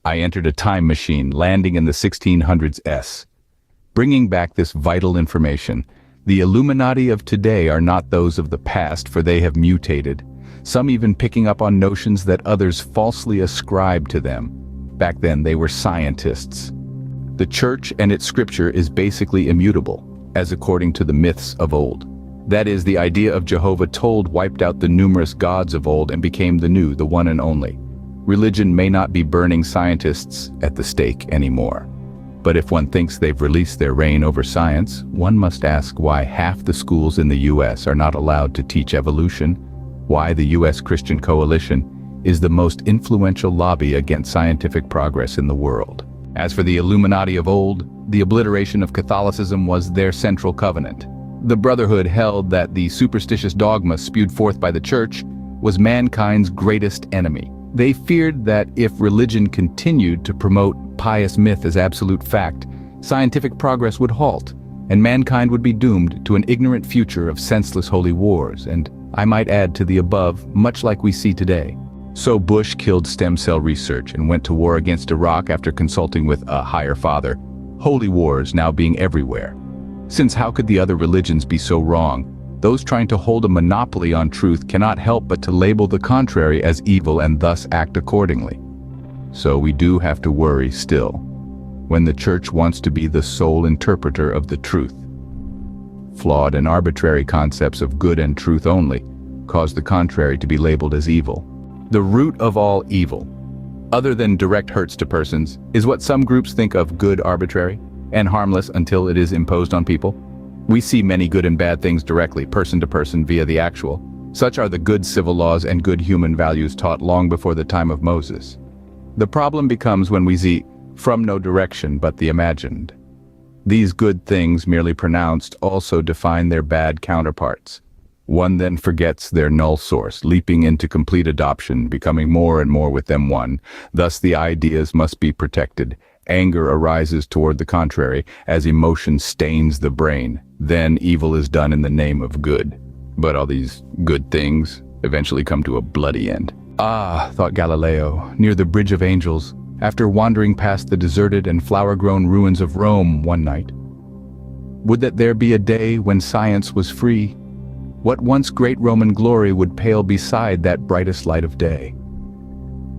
I entered a time machine, landing in the 1600s. Bringing back this vital information. The Illuminati of today are not those of the past, for they have mutated, some even picking up on notions that others falsely ascribe to them. Back then, they were scientists. The church and its scripture is basically immutable, as according to the myths of old. That is, the idea of Jehovah told wiped out the numerous gods of old and became the new, the one and only. Religion may not be burning scientists at the stake anymore. But if one thinks they've released their reign over science, one must ask why half the schools in the US are not allowed to teach evolution, why the US Christian Coalition is the most influential lobby against scientific progress in the world. As for the Illuminati of old, the obliteration of Catholicism was their central covenant. The Brotherhood held that the superstitious dogma spewed forth by the Church was mankind's greatest enemy. They feared that if religion continued to promote pious myth as absolute fact, scientific progress would halt, and mankind would be doomed to an ignorant future of senseless holy wars, and, I might add to the above, much like we see today. So Bush killed stem cell research and went to war against Iraq after consulting with a higher father, holy wars now being everywhere. Since how could the other religions be so wrong? Those trying to hold a monopoly on truth cannot help but to label the contrary as evil and thus act accordingly. So we do have to worry still, when the Church wants to be the sole interpreter of the truth. Flawed and arbitrary concepts of good and truth only cause the contrary to be labeled as evil. The root of all evil, other than direct hurts to persons, is what some groups think of good arbitrary and harmless until it is imposed on people. We see many good and bad things directly, person to person, via the actual. Such are the good civil laws and good human values taught long before the time of Moses. The problem becomes when we see from no direction but the imagined. These good things merely pronounced also define their bad counterparts. One then forgets their null source, leaping into complete adoption, becoming more and more with them one. Thus the ideas must be protected. Anger arises toward the contrary, as emotion stains the brain. Then evil is done in the name of good. But all these good things eventually come to a bloody end. Ah, thought Galileo, near the Bridge of Angels, after wandering past the deserted and flower-grown ruins of Rome one night. Would that there be a day when science was free. What once great Roman glory would pale beside that brightest light of day?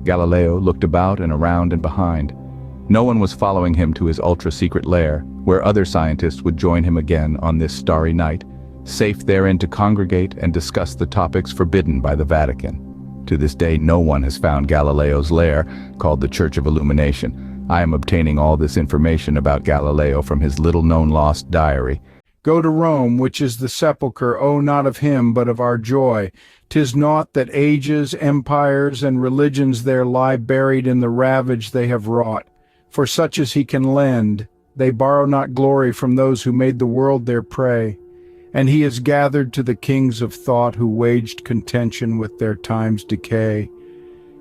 Galileo looked about and around and behind. No one was following him to his ultra-secret lair, where other scientists would join him again on this starry night, safe therein to congregate and discuss the topics forbidden by the Vatican. To this day, no one has found Galileo's lair, called the Church of Illumination. I am obtaining all this information about Galileo from his little-known lost diary. Go to Rome, which is the sepulchre, oh, not of him, but of our joy. 'Tis naught that ages, empires, and religions there lie buried in the ravage they have wrought. For such as he can lend, they borrow not glory from those who made the world their prey. And he is gathered to the kings of thought who waged contention with their time's decay,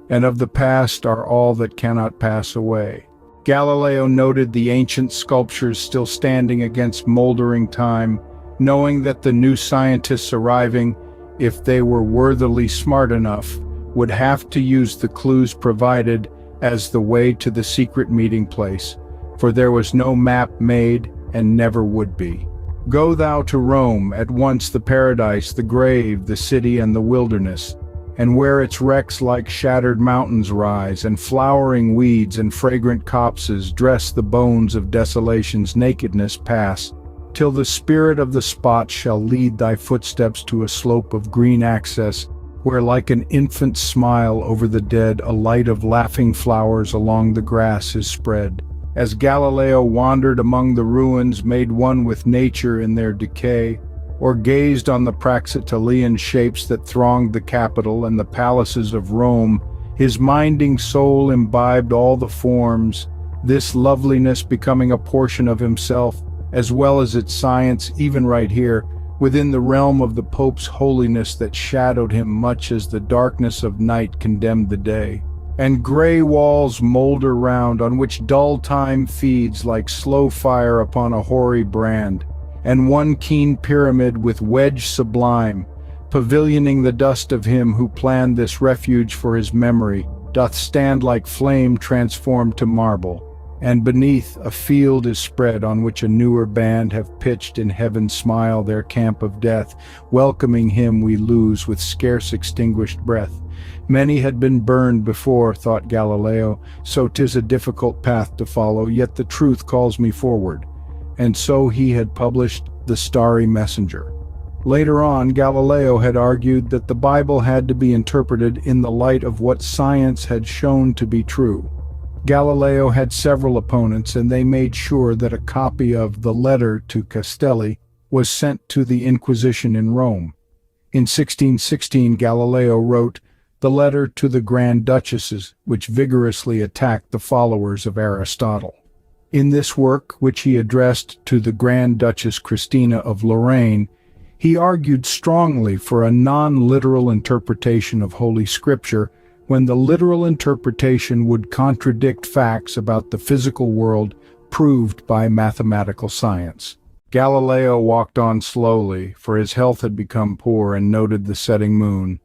and of the past are all that cannot pass away. Galileo noted the ancient sculptures still standing against moldering time, knowing that the new scientists arriving, if they were worthily smart enough, would have to use the clues provided as the way to the secret meeting place, for there was no map made and never would be. Go thou to Rome, at once the paradise, the grave, the city and the wilderness, and where its wrecks like shattered mountains rise, and flowering weeds and fragrant copses dress the bones of desolation's nakedness pass, till the spirit of the spot shall lead thy footsteps to a slope of green access, where like an infant's smile over the dead a light of laughing flowers along the grass is spread. As Galileo wandered among the ruins, made one with nature in their decay, or gazed on the Praxitelean shapes that thronged the Capitol and the palaces of Rome, his minding soul imbibed all the forms, this loveliness becoming a portion of himself, as well as its science, even right here, within the realm of the Pope's holiness that shadowed him much as the darkness of night condemned the day. And gray walls molder round, on which dull time feeds like slow fire upon a hoary brand, and one keen pyramid with wedge sublime, pavilioning the dust of him who planned this refuge for his memory, doth stand like flame transformed to marble, and beneath a field is spread on which a newer band have pitched in heaven's smile their camp of death, welcoming him we lose with scarce extinguished breath. Many had been burned before, thought Galileo, so 'tis a difficult path to follow, yet the truth calls me forward. And so he had published The Starry Messenger. Later on, Galileo had argued that the Bible had to be interpreted in the light of what science had shown to be true. Galileo had several opponents, and they made sure that a copy of the Letter to Castelli was sent to the Inquisition in Rome. In 1616, Galileo wrote the Letter to the Grand Duchesses, which vigorously attacked the followers of Aristotle. In this work, which he addressed to the Grand Duchess Christina of Lorraine, he argued strongly for a non-literal interpretation of Holy Scripture when the literal interpretation would contradict facts about the physical world proved by mathematical science. Galileo walked on slowly, for his health had become poor, and noted the setting moon.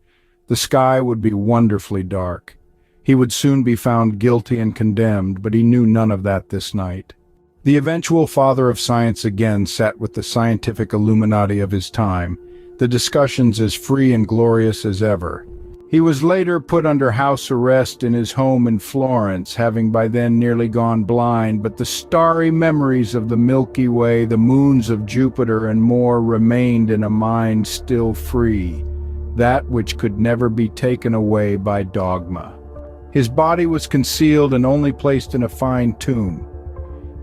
The sky would be wonderfully dark. He would soon be found guilty and condemned, but he knew none of that this night. The eventual father of science again sat with the scientific illuminati of his time, the discussions as free and glorious as ever. He was later put under house arrest in his home in Florence, having by then nearly gone blind, but the starry memories of the Milky Way, the moons of Jupiter, and more remained in a mind still free, that which could never be taken away by dogma. His body was concealed and only placed in a fine tomb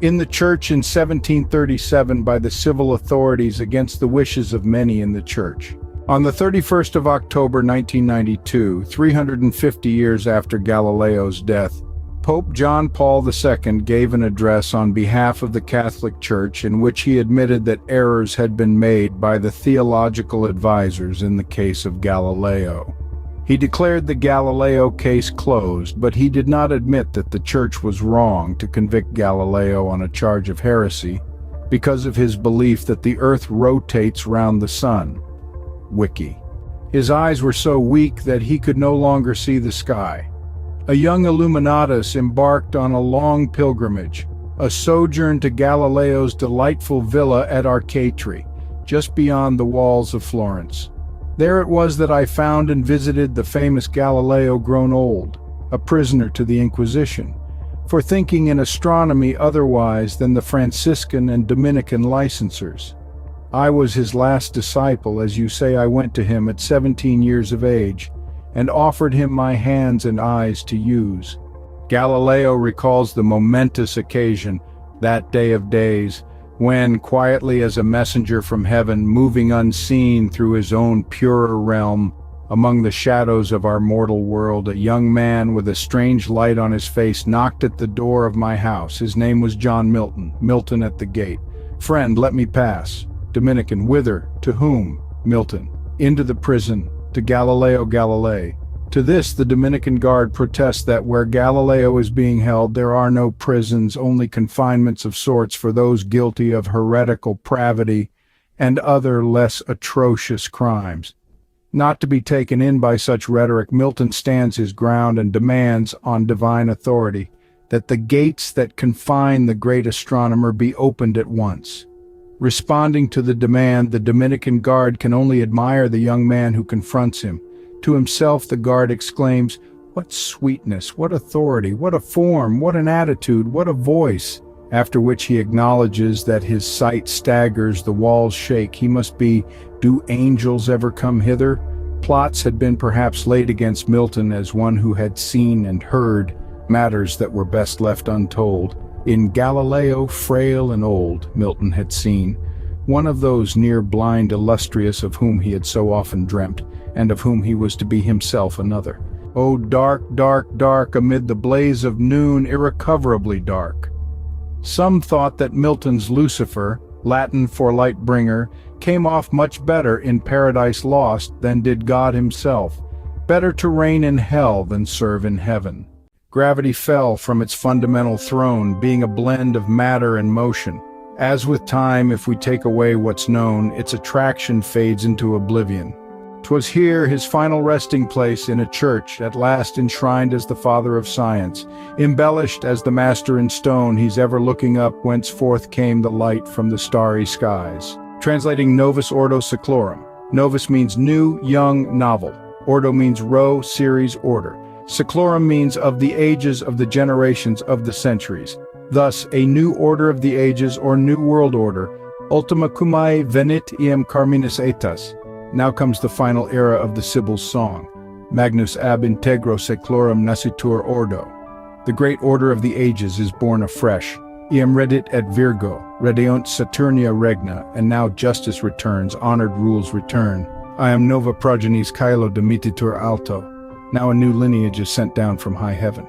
in the church in 1737 by the civil authorities against the wishes of many in the church. On the 31st of October 1992, 350 years after Galileo's death, Pope John Paul II gave an address on behalf of the Catholic Church in which he admitted that errors had been made by the theological advisors in the case of Galileo. He declared the Galileo case closed, but he did not admit that the Church was wrong to convict Galileo on a charge of heresy because of his belief that the Earth rotates round the Sun. Wiki. His eyes were so weak that he could no longer see the sky. A young Illuminatus embarked on a long pilgrimage, a sojourn to Galileo's delightful villa at Arcetri, just beyond the walls of Florence. There it was that I found and visited the famous Galileo grown old, a prisoner to the Inquisition, for thinking in astronomy otherwise than the Franciscan and Dominican licensers. I was his last disciple, as you say. I went to him at 17 years of age, and offered him my hands and eyes to use. Galileo recalls the momentous occasion, that day of days, when, quietly as a messenger from heaven, moving unseen through his own purer realm, among the shadows of our mortal world, a young man with a strange light on his face knocked at the door of my house. His name was John Milton. Milton at the gate. "Friend, let me pass." Dominican. "Whither? To whom?" Milton. "Into the prison, to Galileo Galilei." To this the Dominican guard protests that where Galileo is being held there are no prisons, only confinements of sorts for those guilty of heretical pravity and other less atrocious crimes. Not to be taken in by such rhetoric, Milton stands his ground and demands, on divine authority, that the gates that confine the great astronomer be opened at once. Responding to the demand, the Dominican guard can only admire the young man who confronts him. To himself the guard exclaims, "What sweetness, what authority, what a form, what an attitude, what a voice!" After which he acknowledges that his sight staggers, the walls shake. He must be, "Do angels ever come hither?" Plots had been perhaps laid against Milton as one who had seen and heard matters that were best left untold. In Galileo, frail and old, Milton had seen one of those near-blind illustrious of whom he had so often dreamt, and of whom he was to be himself another. Oh, dark, dark, dark, amid the blaze of noon, irrecoverably dark. Some thought that Milton's Lucifer, Latin for light bringer, came off much better in Paradise Lost than did God himself. Better to reign in hell than serve in heaven. Gravity fell from its fundamental throne, being a blend of matter and motion. As with time, if we take away what's known, its attraction fades into oblivion. 'Twas here his final resting place in a church, at last enshrined as the father of science, embellished as the master in stone he's ever looking up whence forth came the light from the starry skies. Translating Novus Ordo Seclorum. Novus means new, young, novel. Ordo means row, series, order. Seclorum means of the ages, of the generations, of the centuries. Thus, a new order of the ages or new world order. Ultima cumae venit iem carminis aetas. Now comes the final era of the Sibyl's song. Magnus ab integro seclorum nascitur ordo. The great order of the ages is born afresh. Iem redit et virgo, redeunt Saturnia regna, and now justice returns, honored rules return. I am nova progenies caelo demititur alto. Now a new lineage is sent down from high heaven.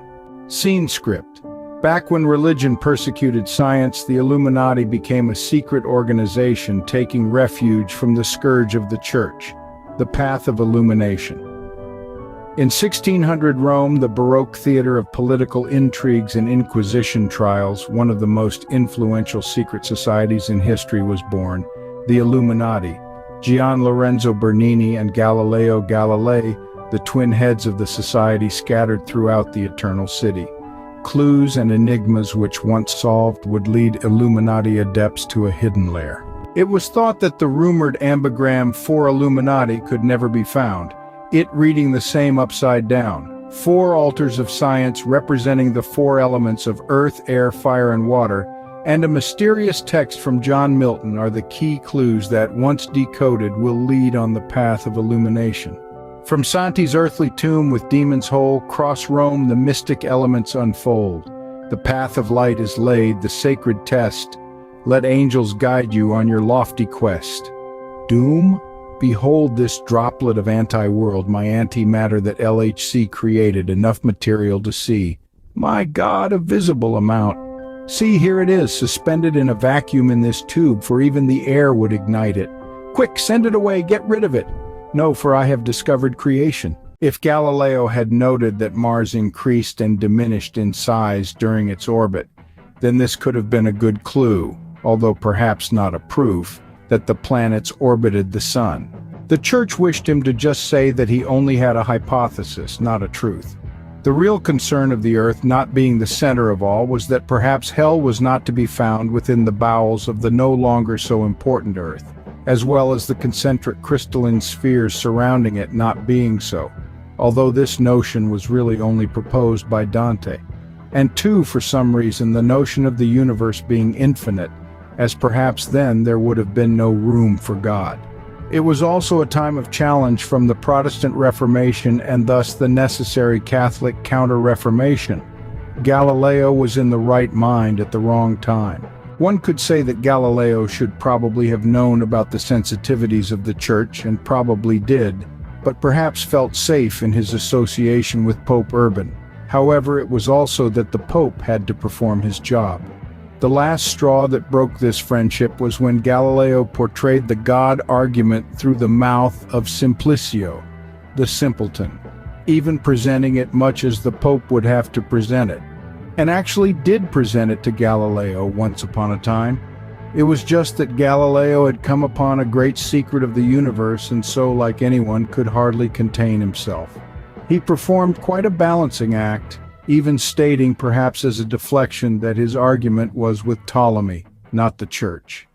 Scene script. Back when religion persecuted science, the Illuminati became a secret organization taking refuge from the scourge of the church, the path of illumination. In 1600 Rome, the Baroque theater of political intrigues and inquisition trials, one of the most influential secret societies in history was born, the Illuminati. Gian Lorenzo Bernini and Galileo Galilei, the twin heads of the society, scattered throughout the Eternal City. Clues and enigmas which once solved would lead Illuminati adepts to a hidden lair. It was thought that the rumored ambigram for Illuminati could never be found, it reading the same upside down. 4 altars of science representing the 4 elements of earth, air, fire, and water, and a mysterious text from John Milton are the key clues that, once decoded, will lead on the path of illumination. From Santi's earthly tomb with Demon's Hole, cross Rome, the mystic elements unfold. The path of light is laid, the sacred test. Let angels guide you on your lofty quest. Doom? Behold this droplet of anti-world, my antimatter that LHC created, enough material to see. My God, a visible amount. See, here it is, suspended in a vacuum in this tube, for even the air would ignite it. Quick, send it away, get rid of it. No, for I have discovered creation. If Galileo had noted that Mars increased and diminished in size during its orbit, then this could have been a good clue, although perhaps not a proof, that the planets orbited the sun. The church wished him to just say that he only had a hypothesis, not a truth. The real concern of the Earth not being the center of all was that perhaps hell was not to be found within the bowels of the no longer so important Earth, as well as the concentric crystalline spheres surrounding it not being so, although this notion was really only proposed by Dante. And 2, for some reason, the notion of the universe being infinite, as perhaps then there would have been no room for God. It was also a time of challenge from the Protestant Reformation and thus the necessary Catholic Counter-Reformation. Galileo was in the right mind at the wrong time. One could say that Galileo should probably have known about the sensitivities of the church, and probably did, but perhaps felt safe in his association with Pope Urban. However, it was also that the Pope had to perform his job. The last straw that broke this friendship was when Galileo portrayed the God argument through the mouth of Simplicio, the simpleton, even presenting it much as the Pope would have to present it, and actually did present it to Galileo once upon a time. It was just that Galileo had come upon a great secret of the universe, and so, like anyone, could hardly contain himself. He performed quite a balancing act, even stating, perhaps as a deflection, that his argument was with Ptolemy, not the church.